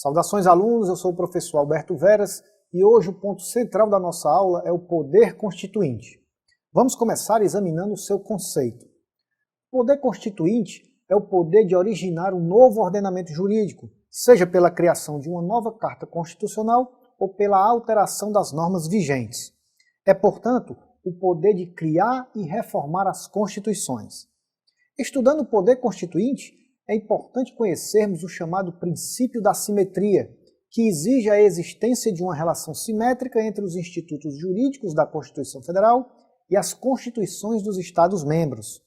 Saudações alunos, eu sou o professor Alberto Veras e hoje o ponto central da nossa aula é o poder constituinte. Vamos começar examinando o seu conceito. O poder constituinte é o poder de originar um novo ordenamento jurídico, seja pela criação de uma nova Carta Constitucional ou pela alteração das normas vigentes. É, portanto, o poder de criar e reformar as Constituições. Estudando o poder constituinte, é importante conhecermos o chamado princípio da simetria, que exige a existência de uma relação simétrica entre os institutos jurídicos da Constituição Federal e as Constituições dos Estados-membros.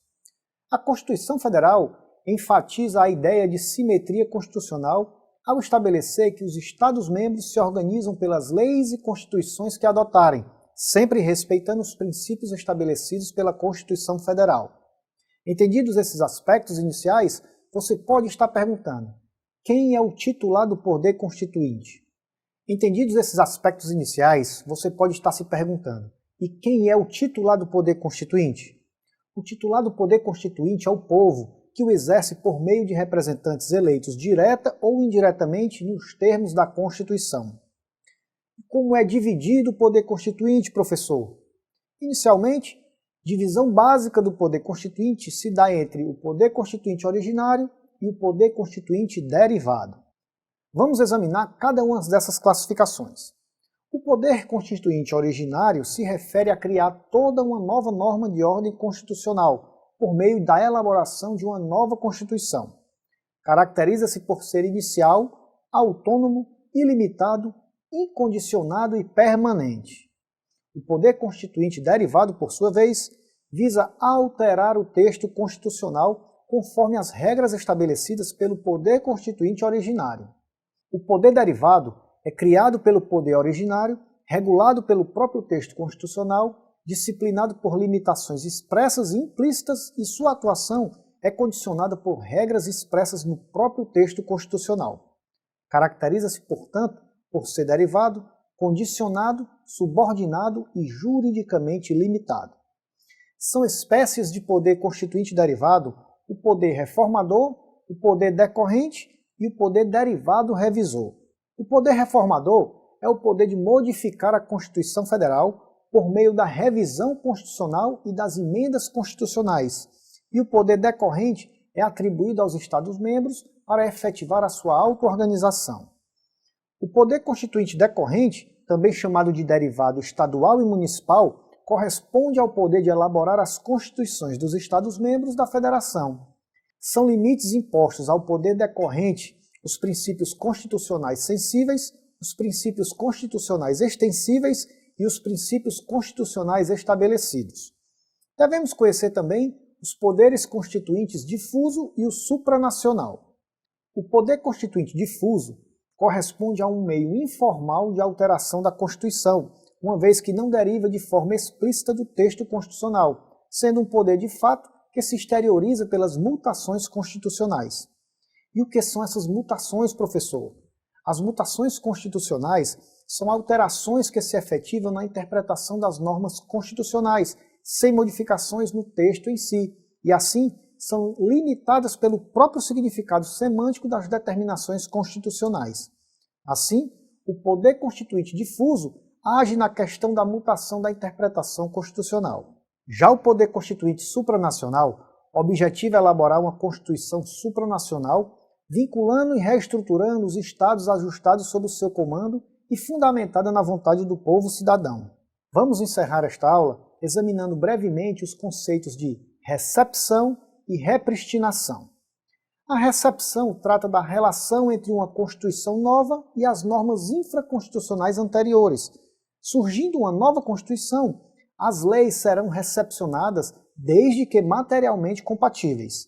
A Constituição Federal enfatiza a ideia de simetria constitucional ao estabelecer que os Estados-membros se organizam pelas leis e constituições que adotarem, sempre respeitando os princípios estabelecidos pela Constituição Federal. Entendidos esses aspectos iniciais, você pode estar perguntando: quem é o titular do poder constituinte? Entendidos esses aspectos iniciais, você pode estar se perguntando: e quem é o titular do poder constituinte? O titular do poder constituinte é o povo, que o exerce por meio de representantes eleitos direta ou indiretamente nos termos da Constituição. Como é dividido o poder constituinte, professor? Inicialmente, divisão básica do poder constituinte se dá entre o poder constituinte originário e o poder constituinte derivado. Vamos examinar cada uma dessas classificações. O poder constituinte originário se refere a criar toda uma nova norma de ordem constitucional por meio da elaboração de uma nova Constituição. Caracteriza-se por ser inicial, autônomo, ilimitado, incondicionado e permanente. O poder constituinte derivado, por sua vez, visa alterar o texto constitucional conforme as regras estabelecidas pelo poder constituinte originário. O poder derivado é criado pelo poder originário, regulado pelo próprio texto constitucional, disciplinado por limitações expressas e implícitas e sua atuação é condicionada por regras expressas no próprio texto constitucional. Caracteriza-se, portanto, por ser derivado, condicionado, subordinado e juridicamente limitado. São espécies de poder constituinte derivado o poder reformador, o poder decorrente e o poder derivado revisor. O poder reformador é o poder de modificar a Constituição Federal por meio da revisão constitucional e das emendas constitucionais, e o poder decorrente é atribuído aos Estados-membros para efetivar a sua auto-organização. O poder constituinte decorrente, também chamado de derivado estadual e municipal, corresponde ao poder de elaborar as constituições dos Estados-membros da Federação. São limites impostos ao poder decorrente os princípios constitucionais sensíveis, os princípios constitucionais extensíveis e os princípios constitucionais estabelecidos. Devemos conhecer também os poderes constituintes difuso e o supranacional. O poder constituinte difuso corresponde a um meio informal de alteração da Constituição, uma vez que não deriva de forma explícita do texto constitucional, sendo um poder de fato que se exterioriza pelas mutações constitucionais. E o que são essas mutações, professor? As mutações constitucionais são alterações que se efetivam na interpretação das normas constitucionais, sem modificações no texto em si, e assim são limitadas pelo próprio significado semântico das determinações constitucionais. Assim, o poder constituinte difuso age na questão da mutação da interpretação constitucional. Já o poder constituinte supranacional objetiva elaborar uma Constituição supranacional, vinculando e reestruturando os Estados ajustados sob o seu comando e fundamentada na vontade do povo cidadão. Vamos encerrar esta aula examinando brevemente os conceitos de recepção e repristinação. A recepção trata da relação entre uma Constituição nova e as normas infraconstitucionais anteriores. Surgindo uma nova Constituição, as leis serão recepcionadas desde que materialmente compatíveis.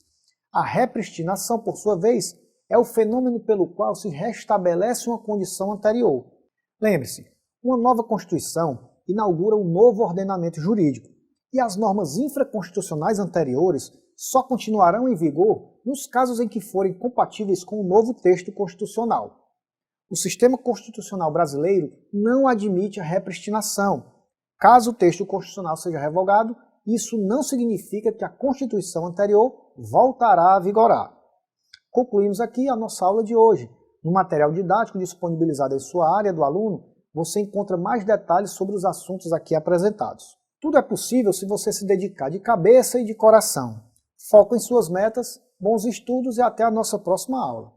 A repristinação, por sua vez, é o fenômeno pelo qual se restabelece uma condição anterior. Lembre-se, uma nova Constituição inaugura um novo ordenamento jurídico, e as normas infraconstitucionais anteriores só continuarão em vigor nos casos em que forem compatíveis com o novo texto constitucional. O sistema constitucional brasileiro não admite a repristinação. Caso o texto constitucional seja revogado, isso não significa que a Constituição anterior voltará a vigorar. Concluímos aqui a nossa aula de hoje. No material didático disponibilizado em sua área do aluno, você encontra mais detalhes sobre os assuntos aqui apresentados. Tudo é possível se você se dedicar de cabeça e de coração. Foco em suas metas, bons estudos e até a nossa próxima aula.